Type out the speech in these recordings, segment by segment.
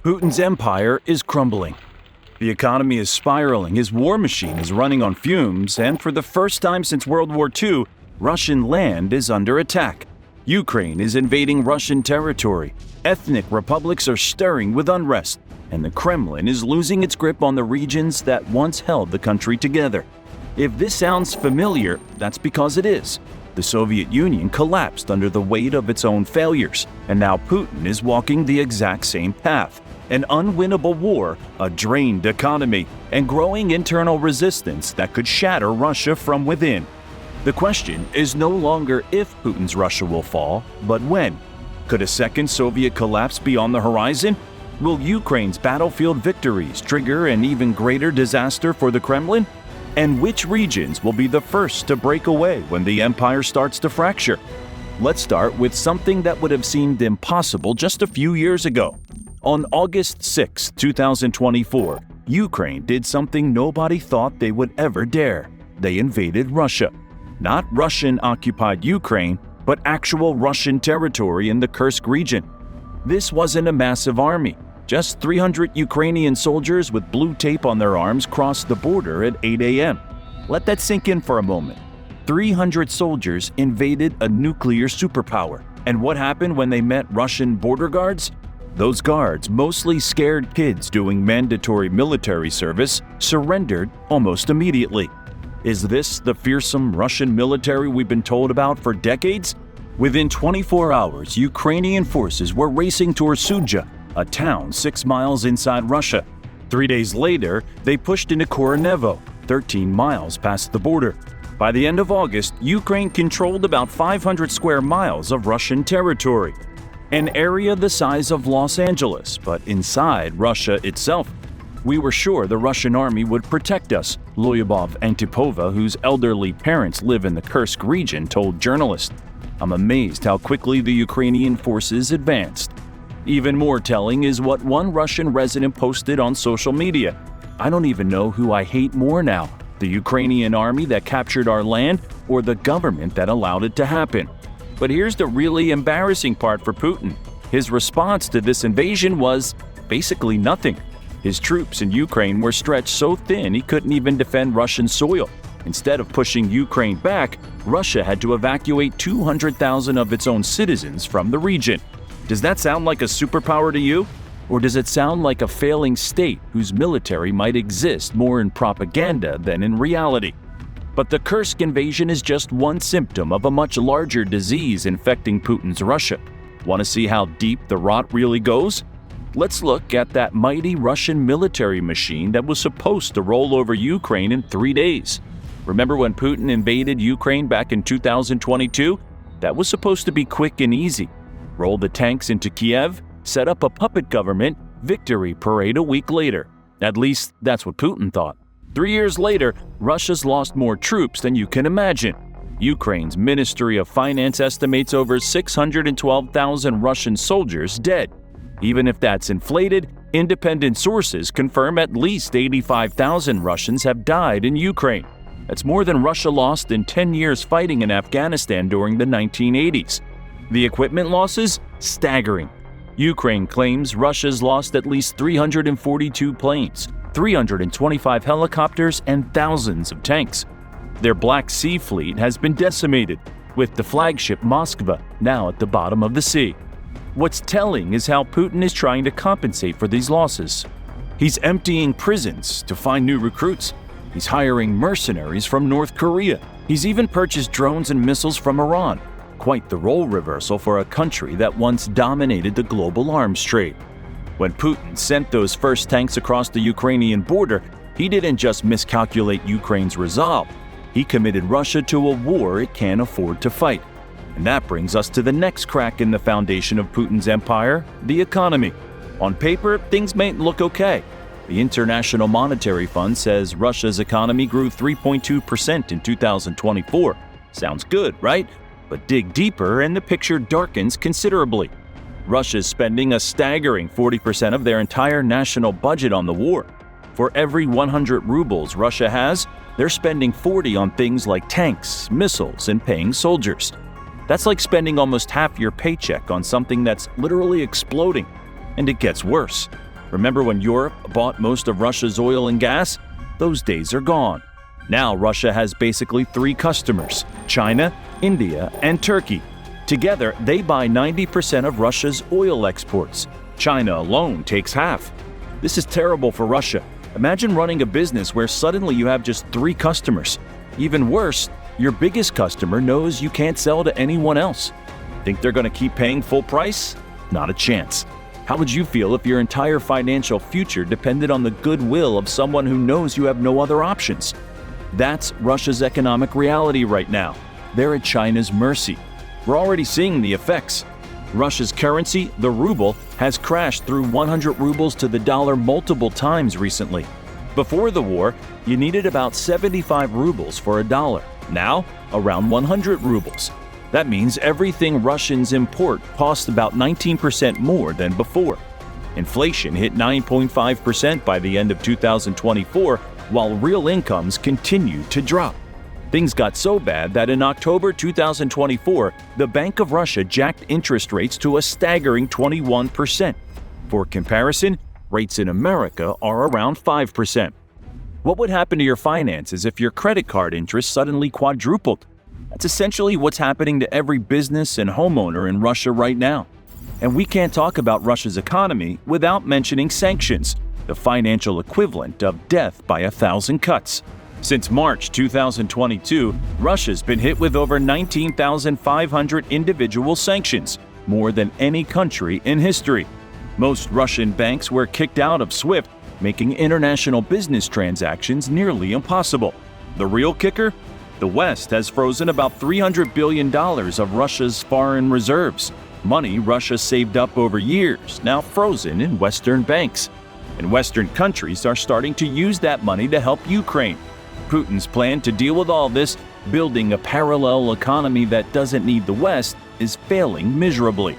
Putin's empire is crumbling. The economy is spiraling, his war machine is running on fumes, and for the first time since World War II, Russian land is under attack. Ukraine is invading Russian territory. Ethnic republics are stirring with unrest, and the Kremlin is losing its grip on the regions that once held the country together. If this sounds familiar, that's because it is. The Soviet Union collapsed under the weight of its own failures, and now Putin is walking the exact same path. An unwinnable war, a drained economy, and growing internal resistance that could shatter Russia from within. The question is no longer if Putin's Russia will fall, but when. Could a second Soviet collapse be on the horizon? Will Ukraine's battlefield victories trigger an even greater disaster for the Kremlin? And which regions will be the first to break away when the empire starts to fracture? Let's start with something that would have seemed impossible just a few years ago. On August 6, 2024, Ukraine did something nobody thought they would ever dare. They invaded Russia. Not Russian-occupied Ukraine, but actual Russian territory in the Kursk region. This wasn't a massive army. Just 300 Ukrainian soldiers with blue tape on their arms crossed the border at 8 a.m. Let that sink in for a moment. 300 soldiers invaded a nuclear superpower. And what happened when they met Russian border guards? Those guards, mostly scared kids doing mandatory military service, surrendered almost immediately. Is this the fearsome Russian military we've been told about for decades? Within 24 hours, Ukrainian forces were racing towards Sudzha, a town 6 miles inside Russia. 3 days later, they pushed into Koronevo, 13 miles past the border. By the end of August, Ukraine controlled about 500 square miles of Russian territory. An area the size of Los Angeles, but inside Russia itself. We were sure the Russian army would protect us, Lyubov Antipova, whose elderly parents live in the Kursk region, told journalists. I'm amazed how quickly the Ukrainian forces advanced. Even more telling is what one Russian resident posted on social media. I don't even know who I hate more now, the Ukrainian army that captured our land or the government that allowed it to happen. But here's the really embarrassing part for Putin. His response to this invasion was basically nothing. His troops in Ukraine were stretched so thin he couldn't even defend Russian soil. Instead of pushing Ukraine back, Russia had to evacuate 200,000 of its own citizens from the region. Does that sound like a superpower to you? Or does it sound like a failing state whose military might exist more in propaganda than in reality? But the Kursk invasion is just one symptom of a much larger disease infecting Putin's Russia. Want to see how deep the rot really goes? Let's look at that mighty Russian military machine that was supposed to roll over Ukraine in 3 days. Remember when Putin invaded Ukraine back in 2022? That was supposed to be quick and easy. Roll the tanks into Kiev, set up a puppet government, victory parade a week later. At least that's what Putin thought. 3 years later, Russia's lost more troops than you can imagine. Ukraine's Ministry of Finance estimates over 612,000 Russian soldiers dead. Even if that's inflated, independent sources confirm at least 85,000 Russians have died in Ukraine. That's more than Russia lost in 10 years fighting in Afghanistan during the 1980s. The equipment losses? Staggering. Ukraine claims Russia's lost at least 342 planes, 325 helicopters, and thousands of tanks. Their Black Sea fleet has been decimated, with the flagship Moskva now at the bottom of the sea. What's telling is how Putin is trying to compensate for these losses. He's emptying prisons to find new recruits. He's hiring mercenaries from North Korea. He's even purchased drones and missiles from Iran. Quite the role reversal for a country that once dominated the global arms trade. When Putin sent those first tanks across the Ukrainian border, he didn't just miscalculate Ukraine's resolve. He committed Russia to a war it can't afford to fight. And that brings us to the next crack in the foundation of Putin's empire, the economy. On paper, things may look okay. The International Monetary Fund says Russia's economy grew 3.2% in 2024. Sounds good, right? But dig deeper and the picture darkens considerably. Russia's spending a staggering 40% of their entire national budget on the war. For every 100 rubles Russia has, they're spending 40 on things like tanks, missiles, and paying soldiers. That's like spending almost half your paycheck on something that's literally exploding. And it gets worse. Remember when Europe bought most of Russia's oil and gas? Those days are gone. Now Russia has basically three customers: China, India, and Turkey. Together, they buy 90% of Russia's oil exports. China alone takes half. This is terrible for Russia. Imagine running a business where suddenly you have just three customers. Even worse, your biggest customer knows you can't sell to anyone else. Think they're going to keep paying full price? Not a chance. How would you feel if your entire financial future depended on the goodwill of someone who knows you have no other options? That's Russia's economic reality right now. They're at China's mercy. We're already seeing the effects. Russia's currency, the ruble, has crashed through 100 rubles to the dollar multiple times recently. Before the war, you needed about 75 rubles for a dollar. Now, around 100 rubles. That means everything Russians import costs about 19% more than before. Inflation hit 9.5% by the end of 2024, while real incomes continued to drop. Things got so bad that in October 2024, the Bank of Russia jacked interest rates to a staggering 21%. For comparison, rates in America are around 5%. What would happen to your finances if your credit card interest suddenly quadrupled? That's essentially what's happening to every business and homeowner in Russia right now. And we can't talk about Russia's economy without mentioning sanctions, the financial equivalent of death by 1,000 cuts. Since March 2022, Russia's been hit with over 19,500 individual sanctions, more than any country in history. Most Russian banks were kicked out of SWIFT, making international business transactions nearly impossible. The real kicker? The West has frozen about $300 billion of Russia's foreign reserves, money Russia saved up over years, now frozen in Western banks. And Western countries are starting to use that money to help Ukraine. Putin's plan to deal with all this, building a parallel economy that doesn't need the West, is failing miserably.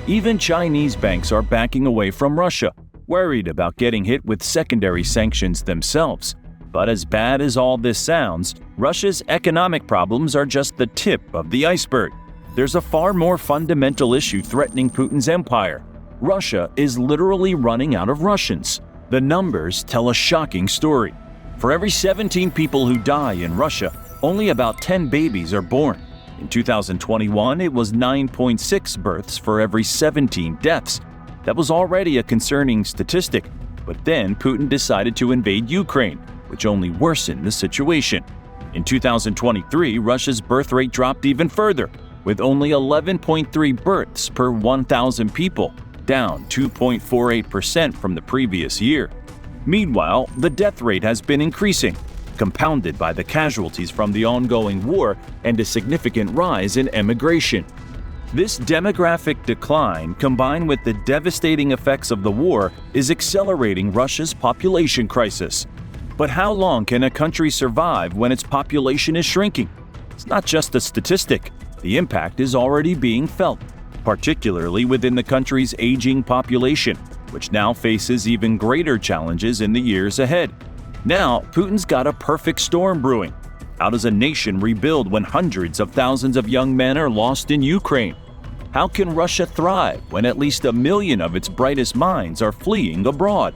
Even Chinese banks are backing away from Russia, worried about getting hit with secondary sanctions themselves. But as bad as all this sounds, Russia's economic problems are just the tip of the iceberg. There's a far more fundamental issue threatening Putin's empire. Russia is literally running out of Russians. The numbers tell a shocking story. For every 17 people who die in Russia, only about 10 babies are born. In 2021, it was 9.6 births for every 17 deaths. That was already a concerning statistic, but then Putin decided to invade Ukraine, which only worsened the situation. In 2023, Russia's birth rate dropped even further, with only 11.3 births per 1,000 people, down 2.48% from the previous year. Meanwhile, the death rate has been increasing, compounded by the casualties from the ongoing war and a significant rise in emigration. This demographic decline, combined with the devastating effects of the war, is accelerating Russia's population crisis. But how long can a country survive when its population is shrinking? It's not just a statistic. The impact is already being felt, particularly within the country's aging population, which now faces even greater challenges in the years ahead. Now, Putin's got a perfect storm brewing. How does a nation rebuild when hundreds of thousands of young men are lost in Ukraine? How can Russia thrive when at least 1 million of its brightest minds are fleeing abroad?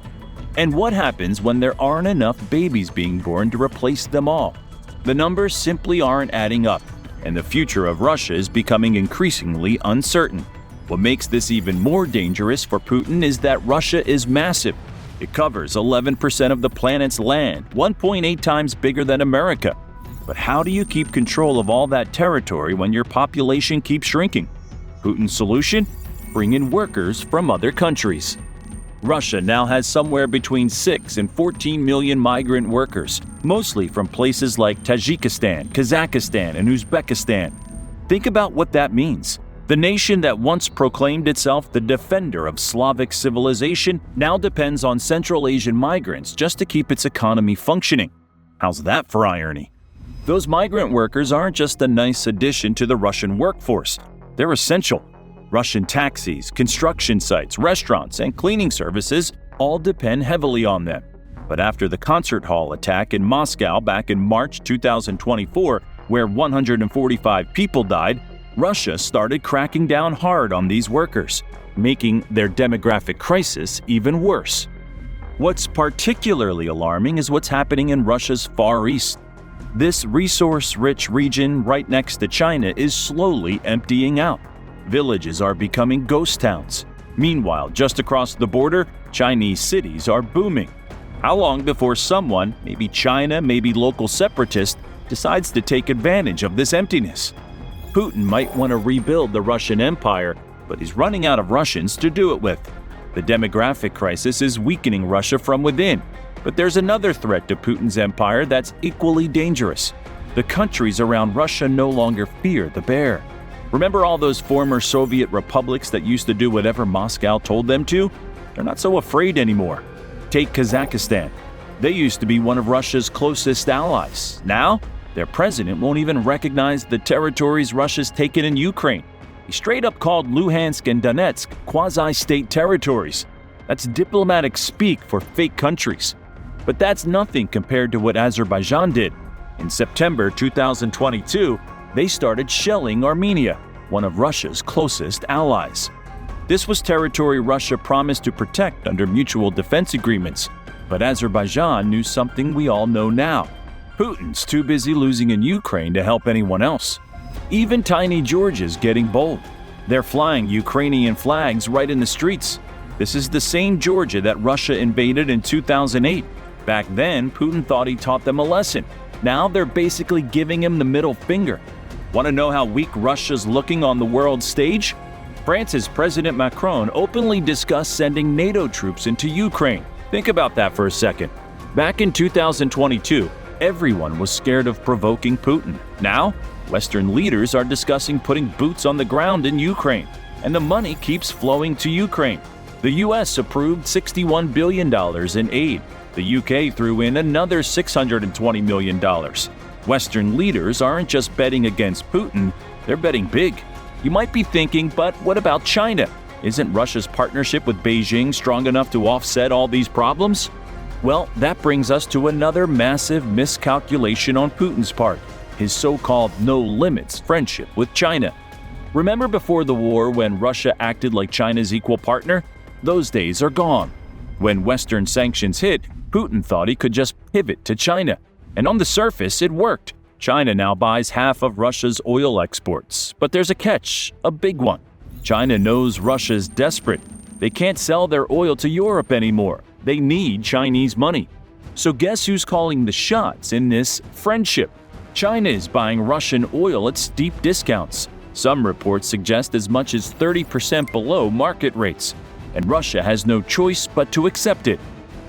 And what happens when there aren't enough babies being born to replace them all? The numbers simply aren't adding up, and the future of Russia is becoming increasingly uncertain. What makes this even more dangerous for Putin is that Russia is massive. It covers 11% of the planet's land, 1.8 times bigger than America. But how do you keep control of all that territory when your population keeps shrinking? Putin's solution? Bring in workers from other countries. Russia now has somewhere between 6 and 14 million migrant workers, mostly from places like Tajikistan, Kazakhstan, and Uzbekistan. Think about what that means. The nation that once proclaimed itself the defender of Slavic civilization now depends on Central Asian migrants just to keep its economy functioning. How's that for irony? Those migrant workers aren't just a nice addition to the Russian workforce. They're essential. Russian taxis, construction sites, restaurants, and cleaning services all depend heavily on them. But after the concert hall attack in Moscow back in March 2024, where 145 people died, Russia started cracking down hard on these workers, making their demographic crisis even worse. What's particularly alarming is what's happening in Russia's Far East. This resource-rich region right next to China is slowly emptying out. Villages are becoming ghost towns. Meanwhile, just across the border, Chinese cities are booming. How long before someone, maybe China, maybe local separatist, decides to take advantage of this emptiness? Putin might want to rebuild the Russian Empire, but he's running out of Russians to do it with. The demographic crisis is weakening Russia from within. But there's another threat to Putin's empire that's equally dangerous. The countries around Russia no longer fear the bear. Remember all those former Soviet republics that used to do whatever Moscow told them to? They're not so afraid anymore. Take Kazakhstan. They used to be one of Russia's closest allies. Now, their president won't even recognize the territories Russia's taken in Ukraine. He straight up called Luhansk and Donetsk quasi-state territories. That's diplomatic speak for fake countries. But that's nothing compared to what Azerbaijan did. In September 2022, they started shelling Armenia, one of Russia's closest allies. This was territory Russia promised to protect under mutual defense agreements. But Azerbaijan knew something we all know now. Putin's too busy losing in Ukraine to help anyone else. Even tiny Georgia's getting bold. They're flying Ukrainian flags right in the streets. This is the same Georgia that Russia invaded in 2008. Back then, Putin thought he taught them a lesson. Now they're basically giving him the middle finger. Want to know how weak Russia's looking on the world stage? France's President Macron openly discussed sending NATO troops into Ukraine. Think about that for a second. Back in 2022, everyone was scared of provoking Putin. Now, Western leaders are discussing putting boots on the ground in Ukraine, and the money keeps flowing to Ukraine. The US approved $61 billion in aid. The UK threw in another $620 million. Western leaders aren't just betting against Putin, they're betting big. You might be thinking, but what about China? Isn't Russia's partnership with Beijing strong enough to offset all these problems? Well, that brings us to another massive miscalculation on Putin's part, his so-called no-limits friendship with China. Remember before the war when Russia acted like China's equal partner? Those days are gone. When Western sanctions hit, Putin thought he could just pivot to China. And on the surface, it worked. China now buys half of Russia's oil exports. But there's a catch, a big one. China knows Russia's desperate. They can't sell their oil to Europe anymore. They need Chinese money. So guess who's calling the shots in this friendship? China is buying Russian oil at steep discounts. Some reports suggest as much as 30% below market rates. And Russia has no choice but to accept it.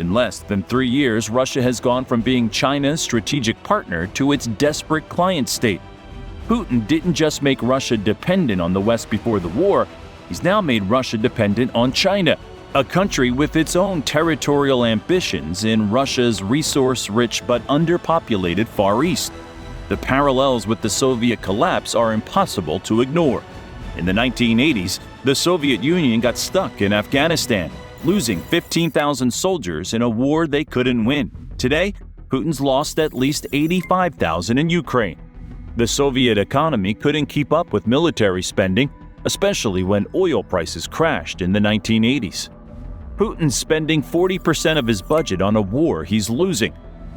In less than 3 years, Russia has gone from being China's strategic partner to its desperate client state. Putin didn't just make Russia dependent on the West before the war, he's now made Russia dependent on China, a country with its own territorial ambitions in Russia's resource-rich but underpopulated Far East. The parallels with the Soviet collapse are impossible to ignore. In the 1980s, the Soviet Union got stuck in Afghanistan, losing 15,000 soldiers in a war they couldn't win. Today, Putin's lost at least 85,000 in Ukraine. The Soviet economy couldn't keep up with military spending, especially when oil prices crashed in the 1980s. Putin's spending 40% of his budget on a war he's losing.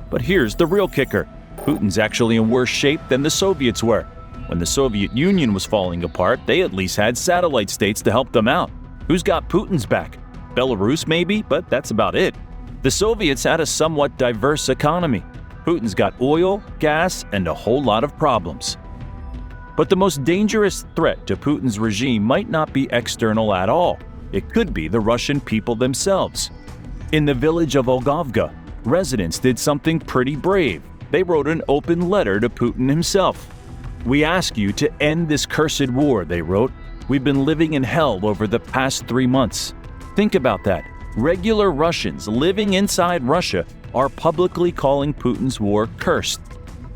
But here's the real kicker. Putin's actually in worse shape than the Soviets were. When the Soviet Union was falling apart, they at least had satellite states to help them out. Who's got Putin's back? Belarus maybe, but that's about it. The Soviets had a somewhat diverse economy. Putin's got oil, gas, and a whole lot of problems. But the most dangerous threat to Putin's regime might not be external at all. It could be the Russian people themselves. In the village of Olgovka, residents did something pretty brave. They wrote an open letter to Putin himself. "We ask you to end this cursed war," they wrote. "We've been living in hell over the past 3 months." Think about that. Regular Russians living inside Russia are publicly calling Putin's war cursed.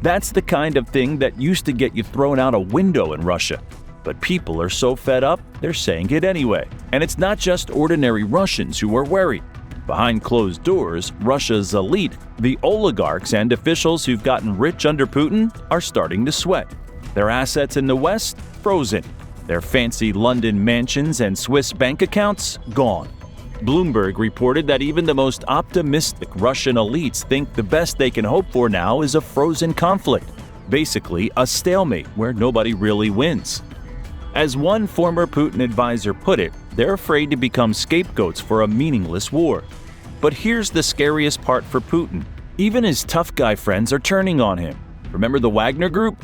That's the kind of thing that used to get you thrown out a window in Russia. But people are so fed up, they're saying it anyway. And it's not just ordinary Russians who are worried. Behind closed doors, Russia's elite, the oligarchs and officials who've gotten rich under Putin, are starting to sweat. Their assets in the West, frozen. Their fancy London mansions and Swiss bank accounts, gone. Bloomberg reported that even the most optimistic Russian elites think the best they can hope for now is a frozen conflict, basically a stalemate where nobody really wins. As one former Putin advisor put it, they're afraid to become scapegoats for a meaningless war. But here's the scariest part for Putin. Even his tough guy friends are turning on him. Remember the Wagner Group?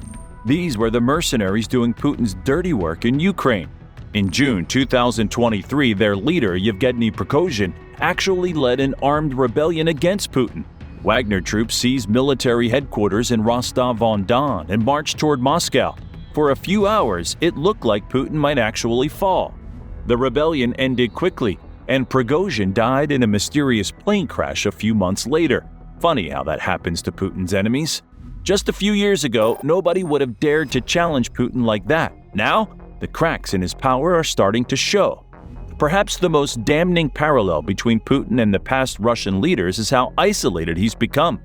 These were the mercenaries doing Putin's dirty work in Ukraine. In June 2023, their leader, Yevgeny Prigozhin, actually led an armed rebellion against Putin. Wagner troops seized military headquarters in Rostov-on-Don and marched toward Moscow. For a few hours, it looked like Putin might actually fall. The rebellion ended quickly, and Prigozhin died in a mysterious plane crash a few months later. Funny how that happens to Putin's enemies. Just a few years ago, nobody would have dared to challenge Putin like that. Now, the cracks in his power are starting to show. Perhaps the most damning parallel between Putin and the past Russian leaders is how isolated he's become.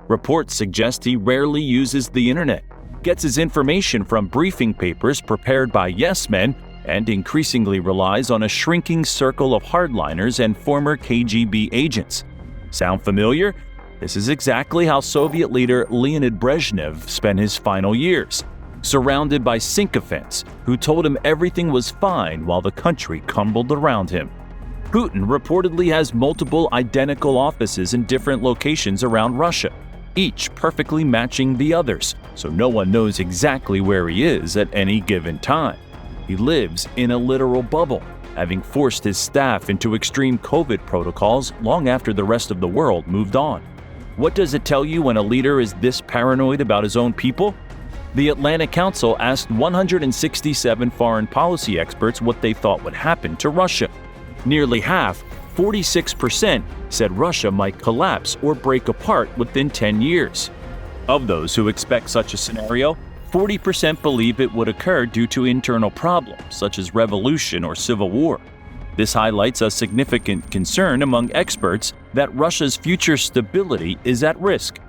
Reports suggest he rarely uses the internet, gets his information from briefing papers prepared by yes-men, and increasingly relies on a shrinking circle of hardliners and former KGB agents. Sound familiar? This is exactly how Soviet leader Leonid Brezhnev spent his final years, surrounded by sycophants who told him everything was fine while the country crumbled around him. Putin reportedly has multiple identical offices in different locations around Russia, each perfectly matching the others, so no one knows exactly where he is at any given time. He lives in a literal bubble, having forced his staff into extreme COVID protocols long after the rest of the world moved on. What does it tell you when a leader is this paranoid about his own people? The Atlantic Council asked 167 foreign policy experts what they thought would happen to Russia. Nearly half, 46%, said Russia might collapse or break apart within 10 years. Of those who expect such a scenario, 40% believe it would occur due to internal problems such as revolution or civil war. This highlights a significant concern among experts that Russia's future stability is at risk.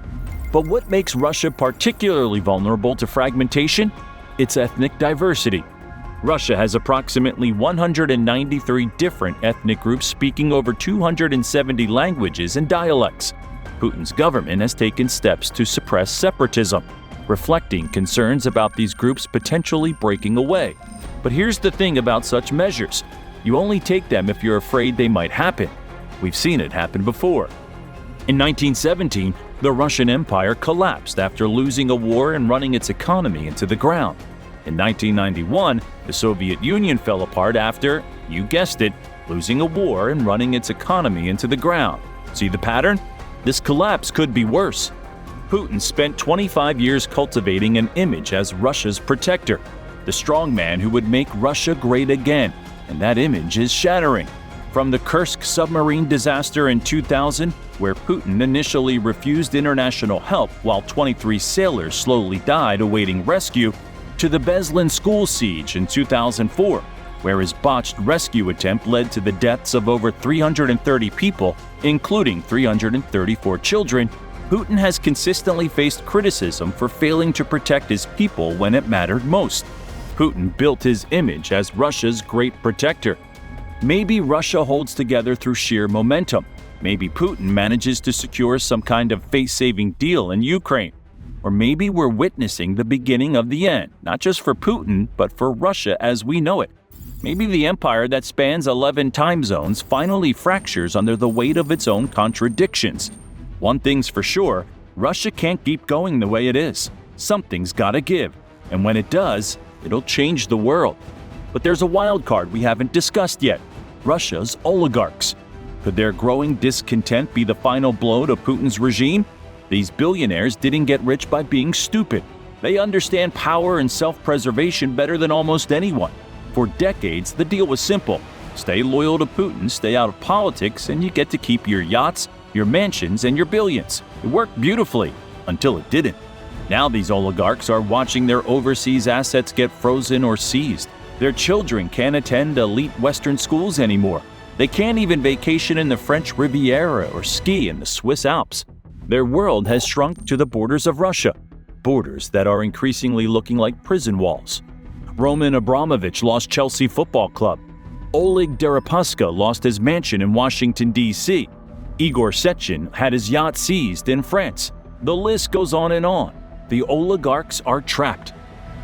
But what makes Russia particularly vulnerable to fragmentation? Its ethnic diversity. Russia has approximately 193 different ethnic groups speaking over 270 languages and dialects. Putin's government has taken steps to suppress separatism, reflecting concerns about these groups potentially breaking away. But here's the thing about such measures. You only take them if you're afraid they might happen. We've seen it happen before. In 1917, the Russian Empire collapsed after losing a war and running its economy into the ground. In 1991, the Soviet Union fell apart after, you guessed it, losing a war and running its economy into the ground. See the pattern? This collapse could be worse. Putin spent 25 years cultivating an image as Russia's protector, the strongman who would make Russia great again, and that image is shattering. From the Kursk submarine disaster in 2000, where Putin initially refused international help while 23 sailors slowly died awaiting rescue, to the Beslan school siege in 2004, where his botched rescue attempt led to the deaths of over 330 people, including 334 children, Putin has consistently faced criticism for failing to protect his people when it mattered most. Putin built his image as Russia's great protector. Maybe Russia holds together through sheer momentum. Maybe Putin manages to secure some kind of face-saving deal in Ukraine. Or maybe we're witnessing the beginning of the end, not just for Putin, but for Russia as we know it. Maybe the empire that spans 11 time zones finally fractures under the weight of its own contradictions. One thing's for sure, Russia can't keep going the way it is. Something's gotta give, and when it does, it'll change the world. But there's a wild card we haven't discussed yet: Russia's oligarchs. Could their growing discontent be the final blow to Putin's regime? These billionaires didn't get rich by being stupid. They understand power and self-preservation better than almost anyone. For decades, the deal was simple. Stay loyal to Putin, stay out of politics, and you get to keep your yachts, your mansions, and your billions. It worked beautifully, until it didn't. Now these oligarchs are watching their overseas assets get frozen or seized. Their children can't attend elite Western schools anymore. They can't even vacation in the French Riviera or ski in the Swiss Alps. Their world has shrunk to the borders of Russia, borders that are increasingly looking like prison walls. Roman Abramovich lost Chelsea Football Club. Oleg Deripaska lost his mansion in Washington, D.C. Igor Sechin had his yacht seized in France. The list goes on and on. The oligarchs are trapped.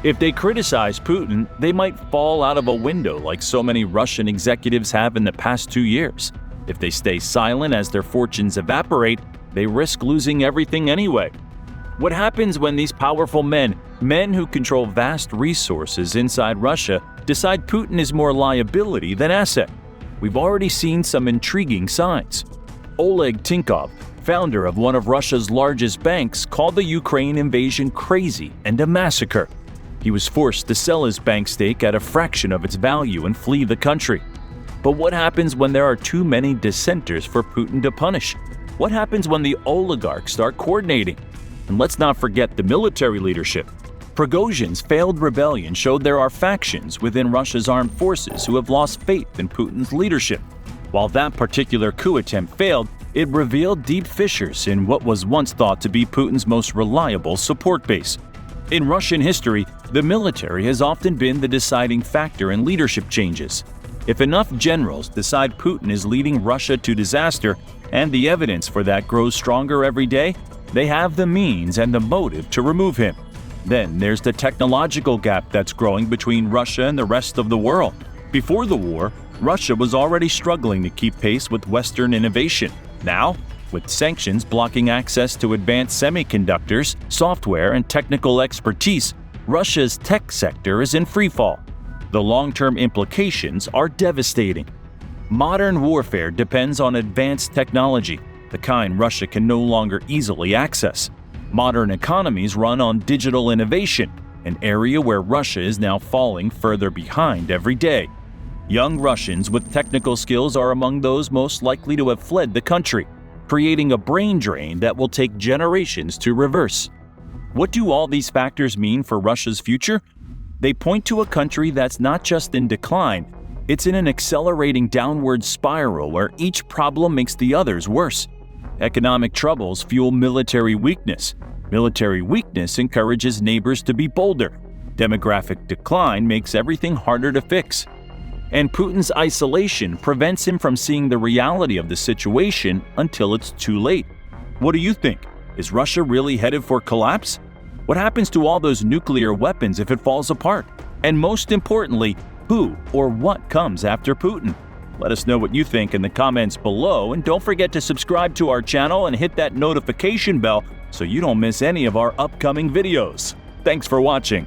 If they criticize Putin, they might fall out of a window like so many Russian executives have in the past 2 years. If they stay silent as their fortunes evaporate, they risk losing everything anyway. What happens when these powerful men who control vast resources inside Russia, decide Putin is more liability than asset? We've already seen some intriguing signs. Oleg Tinkov, founder of one of Russia's largest banks, called the Ukraine invasion crazy and a massacre. He was forced to sell his bank stake at a fraction of its value and flee the country. But what happens when there are too many dissenters for Putin to punish? What happens when the oligarchs start coordinating? And let's not forget the military leadership. Prigozhin's failed rebellion showed there are factions within Russia's armed forces who have lost faith in Putin's leadership. While that particular coup attempt failed, it revealed deep fissures in what was once thought to be Putin's most reliable support base. In Russian history, the military has often been the deciding factor in leadership changes. If enough generals decide Putin is leading Russia to disaster, and the evidence for that grows stronger every day, they have the means and the motive to remove him. Then there's the technological gap that's growing between Russia and the rest of the world. Before the war, Russia was already struggling to keep pace with Western innovation. Now, with sanctions blocking access to advanced semiconductors, software, and technical expertise, Russia's tech sector is in freefall. The long-term implications are devastating. Modern warfare depends on advanced technology, the kind Russia can no longer easily access. Modern economies run on digital innovation, an area where Russia is now falling further behind every day. Young Russians with technical skills are among those most likely to have fled the country, creating a brain drain that will take generations to reverse. What do all these factors mean for Russia's future? They point to a country that's not just in decline, it's in an accelerating downward spiral where each problem makes the others worse. Economic troubles fuel military weakness. Military weakness encourages neighbors to be bolder. Demographic decline makes everything harder to fix. And Putin's isolation prevents him from seeing the reality of the situation until it's too late. What do you think? Is Russia really headed for collapse? What happens to all those nuclear weapons if it falls apart? And most importantly, who or what comes after Putin? Let us know what you think in the comments below, and don't forget to subscribe to our channel and hit that notification bell so you don't miss any of our upcoming videos. Thanks for watching.